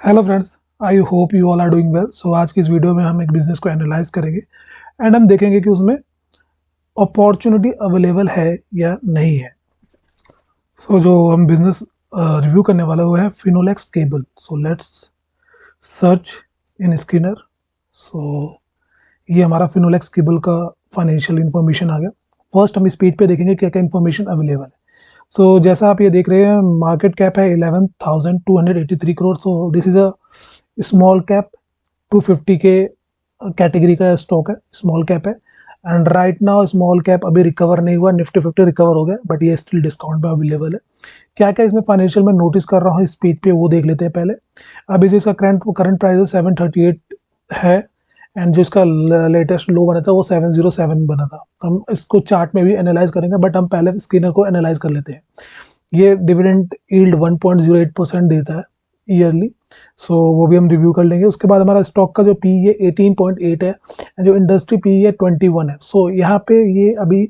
Hello friends, I hope you all are doing well. So आज की इस video में हम एक बिजनेस को एनालाइज करेंगे एंड हम देखेंगे कि उसमें अपॉर्चुनिटी अवेलेबल है या नहीं है। जो हम बिजनेस रिव्यू करने वाला वो है Finolex cable. So let's search in screener. So ये हमारा फिनोलेक्स केबल का फाइनेंशियल इंफॉर्मेशन आ गया। फर्स्ट हम इस पेज पे देखेंगे क्या क्या इन्फॉर्मेशन अवेलेबल है। जैसा आप ये देख रहे हैं, मार्केट कैप है 11,283 करोड़। सो this is a small cap 250 के कैटेगरी का स्टॉक है, स्मॉल कैप है। And right now small cap अभी रिकवर नहीं हुआ, निफ्टी 50 रिकवर हो गया, बट ये स्टिल डिस्काउंट में अवेलेबल है। क्या क्या इसमें फाइनेंशियल में नोटिस कर रहा हूँ इस पेज पे वो देख लेते हैं पहले। अभी जो इसका करंट प्राइस है 738 है। एंड जो इसका लेटेस्ट लो बना था वो 707 बना था। हम इसको चार्ट में भी एनालाइज करेंगे, बट हम पहले स्क्रीनर को एनालाइज कर लेते हैं। ये डिविडेंड यील्ड 1.08% देता है ईयरली। वो भी हम रिव्यू कर लेंगे। उसके बाद हमारा स्टॉक का जो पी है 18.8 है, जो इंडस्ट्री पी है 21 है। यहाँ पे ये अभी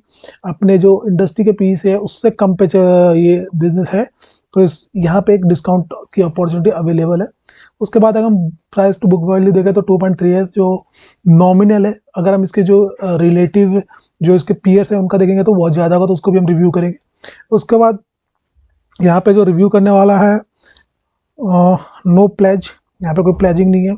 अपने जो इंडस्ट्री के पी से है उससे कम पे ये बिजनेस है। तो यहाँ पे एक डिस्काउंट की अपॉर्चुनिटी अवेलेबल है। उसके बाद अगर हम प्राइस टू बुक वैल्यू देखें तो 2.3 है, जो नॉमिनल है। अगर हम इसके जो रिलेटिव जो इसके पीयर्स है उनका देखेंगे तो बहुत ज़्यादा होगा, तो उसको भी हम रिव्यू करेंगे। उसके बाद यहाँ पे जो रिव्यू करने वाला है, नो प्लेज, यहाँ पे कोई प्लेजिंग नहीं है।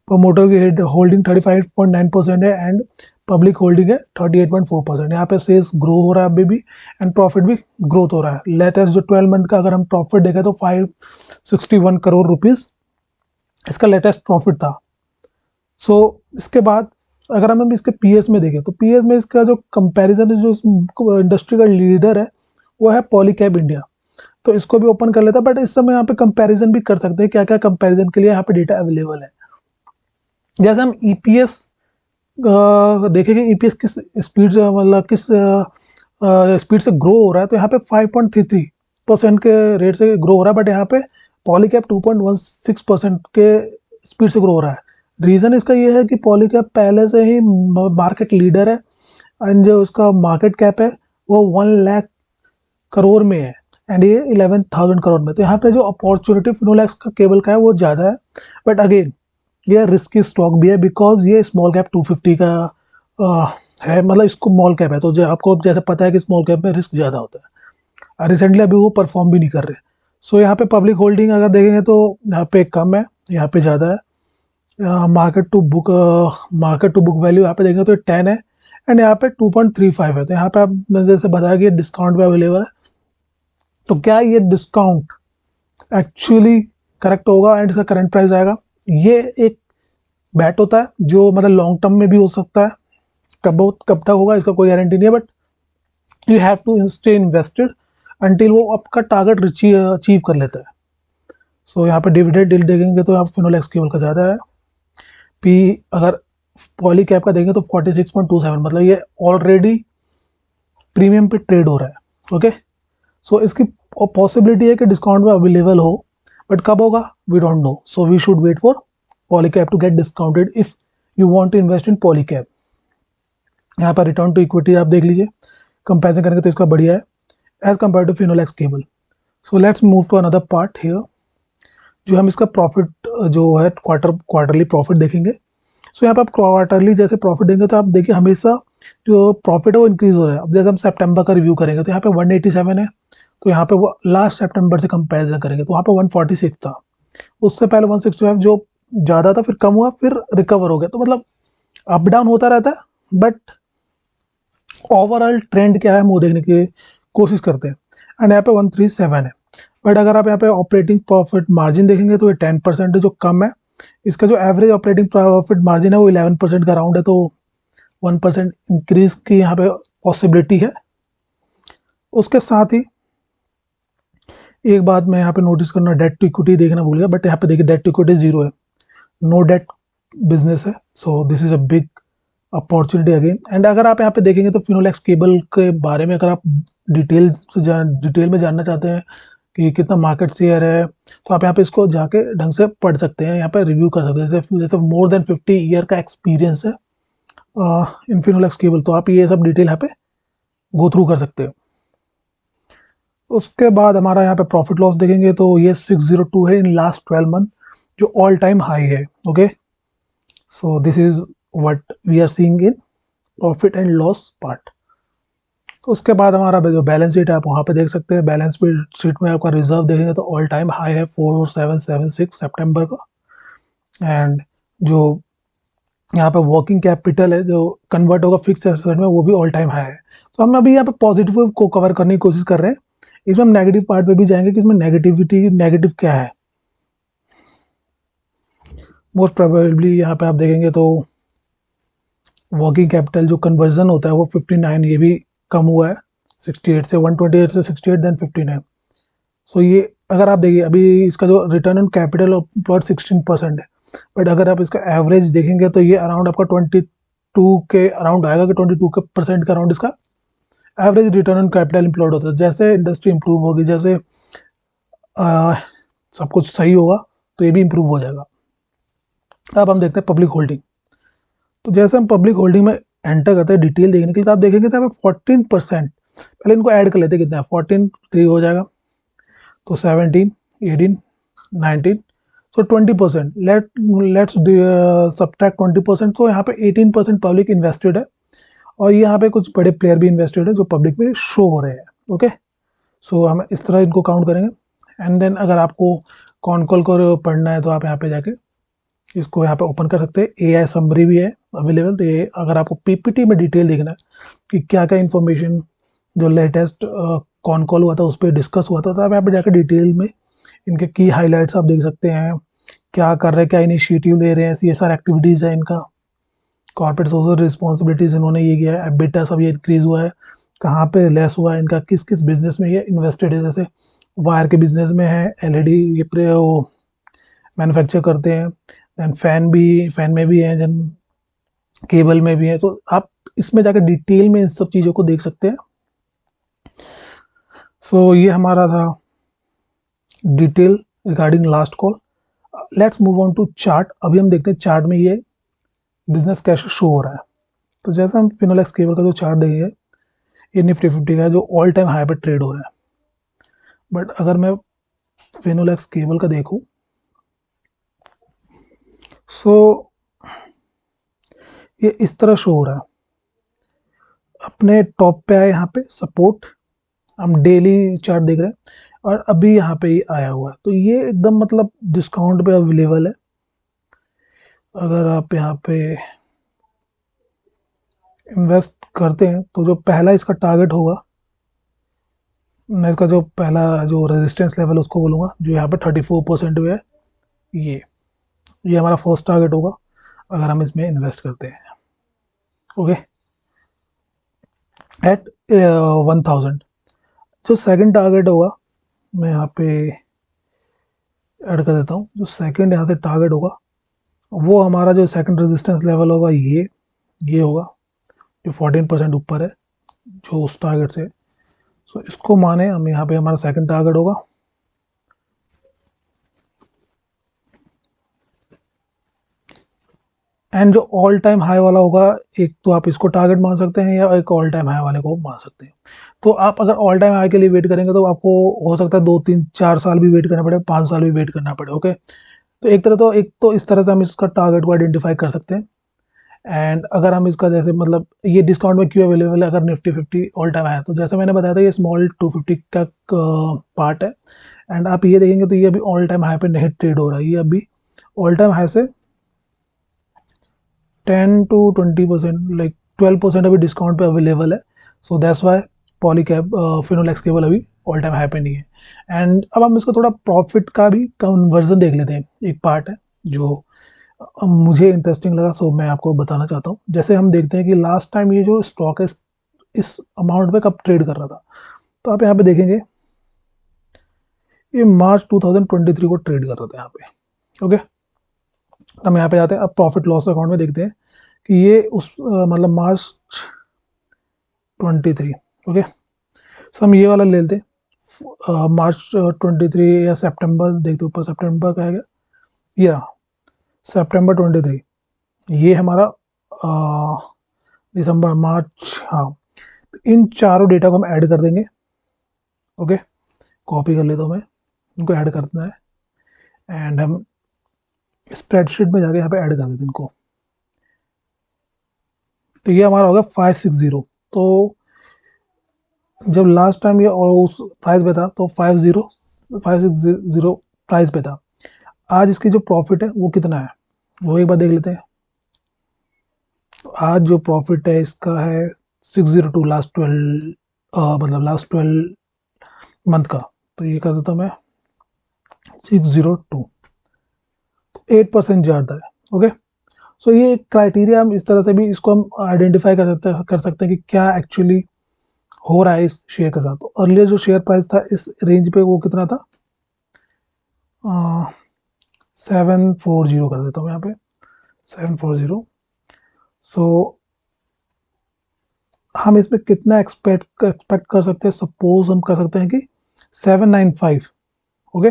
प्रमोटर की होल्डिंग 35.9% है एंड पब्लिक होल्डिंग है 38.4%। यहाँ पे सेल्स ग्रो हो रहा है अभी भी एंड प्रॉफिट भी ग्रोथ हो रहा है। लेटेस्ट जो 12 मंथ का अगर हम प्रॉफिट देखें तो 561 करोड़ रुपीस इसका लेटेस्ट प्रॉफिट था। इसके बाद अगर हम इसके पीएस में देखें तो पीएस में इसका जो कंपैरिजन है, जो इंडस्ट्री का लीडर है वो है पॉलीकैब इंडिया। तो इसको भी ओपन कर लेता, बट इस समय यहाँ पे कंपैरिजन भी कर सकते हैं, क्या क्या कंपैरिजन के लिए यहाँ पे डेटा अवेलेबल है। जैसे हम ईपीएस देखेंगे, ईपीएस किस स्पीड से, मतलब किस स्पीड से ग्रो हो रहा है, तो यहाँ पे 5.33% के रेट से ग्रो हो रहा है, बट यहाँ पे पॉलीकैब 2.16% के स्पीड से ग्रो हो रहा है। रीज़न इसका ये है कि पॉलीकैब पहले से ही मार्केट लीडर है एंड जो उसका मार्केट कैप है वो 1 लाख करोड़ में है एंड ये 11,000 करोड़ में। तो यहाँ पे जो अपॉर्चुनिटी फिनोलेक्स का केबल का है वो ज़्यादा है, बट अगेन ये रिस्की स्टॉक भी है बिकॉज ये स्मॉल कैप 250 का है, मतलब इसको स्मॉल कैप है। तो जो आपको जैसे पता है कि स्मॉल कैप में रिस्क ज़्यादा होता है। रिसेंटली अभी वो परफॉर्म भी नहीं कर रहे। यहाँ पे पब्लिक होल्डिंग अगर देखेंगे तो यहाँ पे कम है, यहाँ पे ज़्यादा है। मार्केट टू बुक वैल्यू यहाँ पे देखेंगे तो 10 है एंड यहाँ पे 2.35 है। तो यहाँ पे आप जैसे बताया कि डिस्काउंट भी अवेलेबल है। तो क्या ये डिस्काउंट एक्चुअली करेक्ट होगा एंड इसका करंट प्राइस आएगा? ये एक बैट होता है जो मतलब लॉन्ग टर्म में भी हो सकता है। कब तक होगा इसका कोई गारंटी नहीं है, but you have to stay invested until वो आपका टारगेट अचीव कर लेता है। यहाँ पे डिविडेंड डील देखेंगे तो यहाँ फिनोलेक्स केबल का ज़्यादा है। पी अगर पॉली कैप का देखेंगे तो 46.27, मतलब ये ऑलरेडी प्रीमियम पे ट्रेड हो रहा है। ओके, इसकी पॉसिबिलिटी है कि डिस्काउंट में अवेलेबल हो, बट कब होगा we don't know. We should wait for Polycab to get discounted if you want to invest in Polycab. यहाँ पर रिटर्न टू इक्विटी आप देख लीजिए, कंपेरिजन करेंगे तो इसका बढ़िया है as compare to Finolex cable. Let's move to another part here. जो हम इसका प्रॉफिट जो है क्वार्टरली प्रॉफिट देखेंगे। यहाँ पे आप क्वार्टरली जैसे प्रॉफिट देंगे तो आप देखिए हमेशा जो प्रॉफिट है वो इंक्रीज हो रहा है। अब जैसे हम सितंबर का रिव्यू करेंगे तो यहाँ पे 187 है, तो यहाँ पे वो लास्ट सितंबर से कंपैरिजन करेंगे तो वहाँ पे 146 था। उससे पहले 165, जो ज़्यादा था, फिर कम हुआ, फिर रिकवर हो गया। तो मतलब अप डाउन होता रहता है, बट ओवरऑल ट्रेंड क्या है वो देखने की कोशिश करते हैं। एंड यहाँ पे 137 है, बट अगर आप यहाँ पे ऑपरेटिंग प्रॉफिट मार्जिन देखेंगे तो ये 10% है, जो कम है। इसका जो एवरेज ऑपरेटिंग प्रॉफिट मार्जिन है वो 11% का राउंड है, तो 1% इंक्रीज की यहाँ पे पॉसिबिलिटी है। उसके साथ ही एक बात मैं यहाँ पे नोटिस करना, डेट टू इक्विटी देखना भूल गया, बट यहाँ पे देखिए डेट टू इक्विटी 0 है, नो डेट बिजनेस है। This is a big opportunity again. And अगर आप यहाँ पे देखेंगे तो फिनोलेक्स केबल के बारे में अगर आप डिटेल में जानना चाहते हैं कि कितना मार्केट शेयर है, तो आप यहाँ पे इसको जाके ढंग से पढ़ सकते हैं, यहाँ पे रिव्यू कर सकते हैं। जैसे मोर देन 50 ईयर का एक्सपीरियंस है इन फिनोलेक्स केबल, तो आप ये सब डिटेल यहाँ पे गो थ्रू कर सकते हो। उसके बाद हमारा यहाँ पे प्रॉफिट लॉस देखेंगे तो ये 602 है इन लास्ट 12 मंथ। जो ऑल टाइम हाई है। Okay, so this is what we are seeing in profit and loss part. उसके बाद हमारा जो बैलेंस शीट है आप वहाँ पे देख सकते हैं। बैलेंस शीट में आपका रिजर्व देखेंगे तो ऑल टाइम हाई है 4776 सितंबर का। एंड जो यहाँ पे वर्किंग कैपिटल है जो कन्वर्ट होगा फिक्स एसेट में, वो भी ऑल टाइम हाई है। तो हम अभी यहाँ पे पॉजिटिव को कवर करने की कोशिश कर रहे हैं। इसमें हम नेगेटिव पार्ट पे भी जाएंगे कि इसमें नेगेटिव क्या है। मोस्ट प्रोबेबली यहाँ पे आप देखेंगे तो वर्किंग कैपिटल जो कन्वर्जन होता है वो 59, ये भी कम हुआ है 68 से 128 से 68 देन 59। सो ये अगर आप देखिए अभी इसका जो रिटर्न ऑन कैपिटल प्लॉट 16% है, बट अगर आप इसका एवरेज देखेंगे तो ये अराउंड आपका 22 के अराउंड आएगा कि 22% के अराउंड इसका average return on capital employed होता है। जैसे इंडस्ट्री इंप्रूव होगी, जैसे सब कुछ सही होगा तो ये भी इम्प्रूव हो जाएगा। अब हम देखते हैं पब्लिक होल्डिंग। तो जैसे हम पब्लिक होल्डिंग में एंटर करते हैं डिटेल देखने के लिए, तो आप देखेंगे तो 14%, पहले इनको ऐड कर लेते हैं कितना है, 14 3 हो जाएगा तो 17 18 19, सो 20%। लेट्स सब्ट्रैक्ट 20%, तो यहाँ पे 18% पब्लिक इन्वेस्टेड है और यहाँ पे कुछ बड़े प्लेयर भी इन्वेस्टेड है जो पब्लिक में शो हो रहे हैं। ओके, सो हम इस तरह इनको काउंट करेंगे। एंड देन अगर आपको कॉनकॉल को पढ़ना है तो आप यहाँ पे जाके इसको यहाँ पे ओपन कर सकते हैं। AI समरी भी है अवेलेबल। तो ये अगर आपको PPT में डिटेल देखना है कि क्या क्या इन्फॉर्मेशन जो लेटेस्ट कॉनकॉल हुआ था उस पर डिस्कस हुआ था, तो आप यहाँ पे जाकर डिटेल में इनके की हाईलाइट्स आप देख सकते हैं, क्या कर रहे हैं, क्या इनिशिएटिव ले रहे हैं, CSR एक्टिविटीज़ है इनका, कॉर्पोरेट सोशल रिस्पॉन्सिबिलिटीज इन्होंने ये किया है, एबिटा सब ये इंक्रीज हुआ है, कहाँ पे लेस हुआ है इनका, किस किस बिजनेस में ये इन्वेस्टेड है। जैसे वायर के बिजनेस में है, LED ये वो मैन्युफैक्चर करते हैं, देन फैन में भी है, देन केबल में भी है। तो आप इसमें जाकर डिटेल में इन सब चीज़ों को देख सकते हैं। सो ये हमारा था detail regarding last call. Let's move on to chart. अभी हम देखते हैं चार्ट में ये बिजनेस कैसे शो हो रहा है। तो जैसे हम फिनोलेक्स केबल का जो चार्ट देखेंगे, ये निफ्टी 50 का है जो ऑल टाइम हाई पे ट्रेड हो रहा है। बट अगर मैं फिनोलेक्स केबल का देखूं, सो ये इस तरह शो हो रहा है। अपने टॉप पे आए यहाँ पे सपोर्ट, हम डेली चार्ट देख रहे हैं, और अभी यहाँ पे ही आया हुआ है। तो ये एकदम मतलब डिस्काउंट पे अवेलेबल है। अगर आप यहाँ पे इन्वेस्ट करते हैं तो जो पहला इसका टारगेट होगा, मैं इसका जो पहला जो रेजिस्टेंस लेवल उसको बोलूँगा, जो यहाँ पे 34% पे है, ये ये हमारा फर्स्ट टारगेट होगा अगर हम इसमें इन्वेस्ट करते हैं। Okay, at 1000। जो सेकंड टारगेट होगा, मैं यहाँ पे ऐड कर देता हूँ, जो सेकंड यहाँ से टारगेट होगा वो हमारा जो सेकंड रेजिस्टेंस लेवल होगा ये होगा, जो 14% ऊपर है जो उस टारगेट से। सो इसको माने हम यहाँ पे हमारा सेकंड टारगेट होगा। एंड जो ऑल टाइम हाई वाला होगा, एक तो आप इसको टारगेट मान सकते हैं या एक ऑल टाइम हाई वाले को मान सकते हैं। तो आप अगर ऑल टाइम हाई के लिए वेट करेंगे तो आपको हो सकता है 2 3 4 साल भी वेट करना पड़े, 5 साल भी वेट करना पड़े। ओके, तो एक तो इस तरह से हम इसका टारगेट को आइडेंटिफाई कर सकते हैं। एंड अगर हम इसका जैसे मतलब ये डिस्काउंट में क्यों अवेलेबल है, अगर निफ्टी 50 ऑल टाइम है, तो जैसे मैंने बताया था ये स्मॉल 250 का पार्ट है। एंड आप ये देखेंगे तो ये अभी ऑल टाइम हाई पे नहीं ट्रेड हो रहा है, ये अभी ऑल टाइम हाई से 10 to 20%, लाइक 12% अभी डिस्काउंट पे अवेलेबल है। So that's why Polycab Finolex cable अभी ऑल टाइम हाई पे नहीं है। एंड अब हम इसका थोड़ा प्रॉफिट का भी कन्वर्जन देख लेते हैं। एक पार्ट है जो मुझे इंटरेस्टिंग लगा, सो मैं आपको बताना चाहता हूँ। जैसे हम देखते हैं कि लास्ट टाइम ये जो स्टॉक है इस अमाउंट पे कब ट्रेड कर रहा था, तो आप यहाँ पे देखेंगे ये मार्च 2023 को ट्रेड कर रहा था यहाँ पे। ओके, हम यहाँ पे जाते हैं, अब प्रॉफिट लॉस अकाउंट में देखते हैं कि ये उस मतलब मार्च 23। ओके, सो हम ये वाला ले लेते हैं, मार्च 23 या सितंबर देखते हैं, ऊपर सितंबर का है या सितंबर 23, ये हमारा दिसंबर मार्च, हाँ। तो इन चारों डेटा को हम ऐड कर देंगे। ओके, कॉपी कर लेता हूँ मैं, इनको ऐड करना है। एंड हम स्प्रेडशीट में जाके यहाँ पे ऐड कर देते हैं इनको। तो ये हमारा होगा 560। तो जब लास्ट टाइम ये और उस प्राइस पे था तो 560 प्राइस पे था। आज इसकी जो प्रॉफिट है वो कितना है वो एक बार देख लेते हैं। तो आज जो प्रॉफिट है इसका है 602 लास्ट 12 मतलब लास्ट 12 मंथ का। तो ये कर देता हूँ मैं 602, 8% ज़्यादा है। ओके, सो ये एक क्राइटेरिया हम इस तरह से भी इसको हम आइडेंटिफाई कर सकते हैं कि क्या एक्चुअली हो रहा है इस शेयर के साथ। तो अर्लियर जो शेयर प्राइस था इस रेंज पे वो कितना था, 740 कर देता हूँ यहाँ पे 740। सो हम इसमें कितना एक्सपेक्ट कर सकते हैं, सपोज हम कर सकते हैं कि 795। ओके,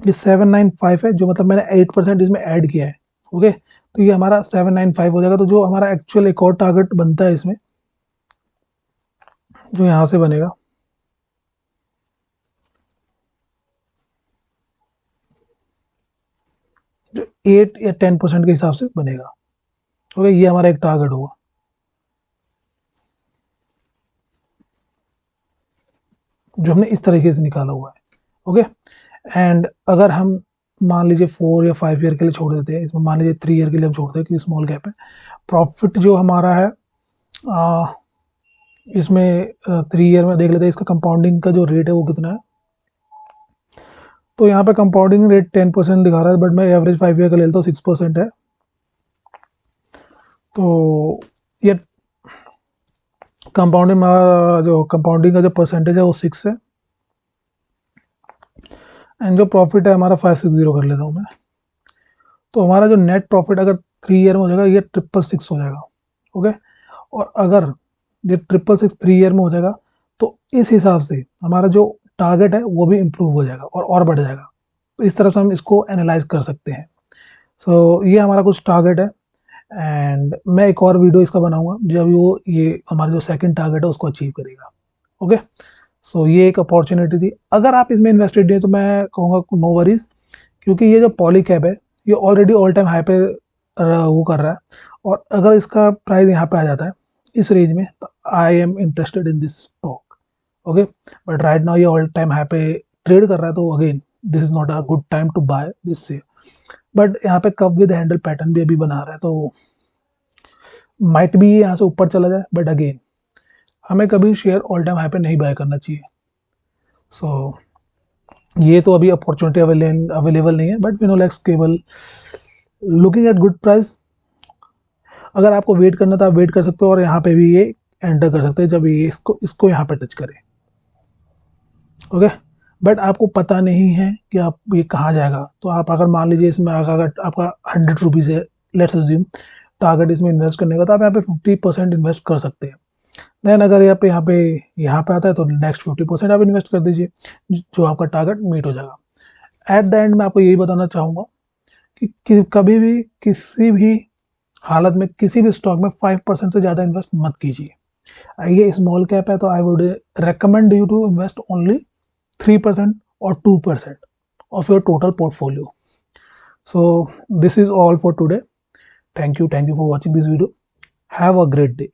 ये 795 है, जो मतलब मैंने 8% इसमें ऐड किया है। ओके, तो ये हमारा 795 हो जाएगा। तो जो हमारा एक्चुअल एक और टारगेट बनता है इसमें, जो यहाँ से बनेगा, जो 8 या 10% के हिसाब से बनेगा। ओके, ये हमारा एक टारगेट होगा। जो हमने इस तरीके से निकाला हुआ है। ओके, एंड अगर हम मान लीजिए 4 या 5 ईयर के लिए छोड़ देते हैं, इसमें मान लीजिए 3 ईयर के लिए हम छोड़ते हैं क्योंकि स्मॉल गैप है। प्रॉफिट जो हमारा है इसमें 3 ईयर में देख लेते हैं इसका कंपाउंडिंग का जो रेट है वो कितना है। तो यहाँ पे कंपाउंडिंग रेट 10% दिखा रहा है, बट मैं एवरेज 5 ईयर का ले लेता हूँ, 6% है। तो ये कंपाउंडिंग जो कंपाउंडिंग का जो परसेंटेज है वो 6 है। एंड जो प्रॉफिट है हमारा 560 कर लेता हूँ मैं। तो हमारा जो नेट प्रॉफिट अगर 3 ईयर में हो जाएगा ये 666 हो जाएगा। ओके, और अगर ये 666 3 ईयर में हो जाएगा तो इस हिसाब से हमारा जो टारगेट है वो भी इम्प्रूव हो जाएगा और बढ़ जाएगा। तो इस तरह से हम इसको एनालाइज कर सकते हैं। सो ये हमारा कुछ टारगेट है, एंड मैं एक और वीडियो इसका बनाऊंगा जब वो ये हमारा जो सेकंड टारगेट है उसको अचीव करेगा। ओके, सो ये एक अपॉर्चुनिटी थी। अगर आप इसमें इन्वेस्टेड है तो मैं कहूँगा नो वरीज, क्योंकि ये जो पॉलीकैब है ये ऑलरेडी ऑल टाइम हाई पे वो कर रहा है। और अगर इसका प्राइस यहाँ पे आ जाता है इस रेंज में तो I am interested in this stock. Okay, but right now ये ऑल टाइम हाई पे ट्रेड कर रहा है, तो again this is not a good time to buy this share. But यहाँ पे कप विद हैंडल पैटर्न भी अभी बना रहा है, तो माइट भी ये यहाँ से ऊपर चला जाए, बट अगेन हमें कभी शेयर ऑल टाइम हाई पे नहीं बाय करना चाहिए। सो ये तो अभी अपॉर्चुनिटी अवेलेबल नहीं है, but Finolex cable looking at good price. अगर आपको वेट करना तो आप वेट कर सकते हो, और यहाँ पे भी ये एंटर कर सकते हैं जब ये इसको इसको यहाँ पे टच करे। ओके, बट आपको पता नहीं है कि आप ये कहाँ जाएगा। तो आप अगर मान लीजिए इसमें अगर आपका 100 रुपीज़ है, लेट्स अज्यूम टारगेट इसमें इन्वेस्ट करने का, तो आप यहाँ पे 50% इन्वेस्ट कर सकते हैं। देन अगर यहाँ पे आता है तो नेक्स्ट 50% आप इन्वेस्ट कर दीजिए, जो आपका टारगेट मीट हो जाएगा। एट द एंड मैं आपको यही बताना चाहूँगा कि कभी भी किसी भी हालत में किसी भी स्टॉक में 5% से ज़्यादा इन्वेस्ट मत कीजिए। ये स्मॉल कैप है तो I would recommend you to invest only 3% or 2% of your total portfolio. So this is all for today. Thank you for watching this video. Have a great day.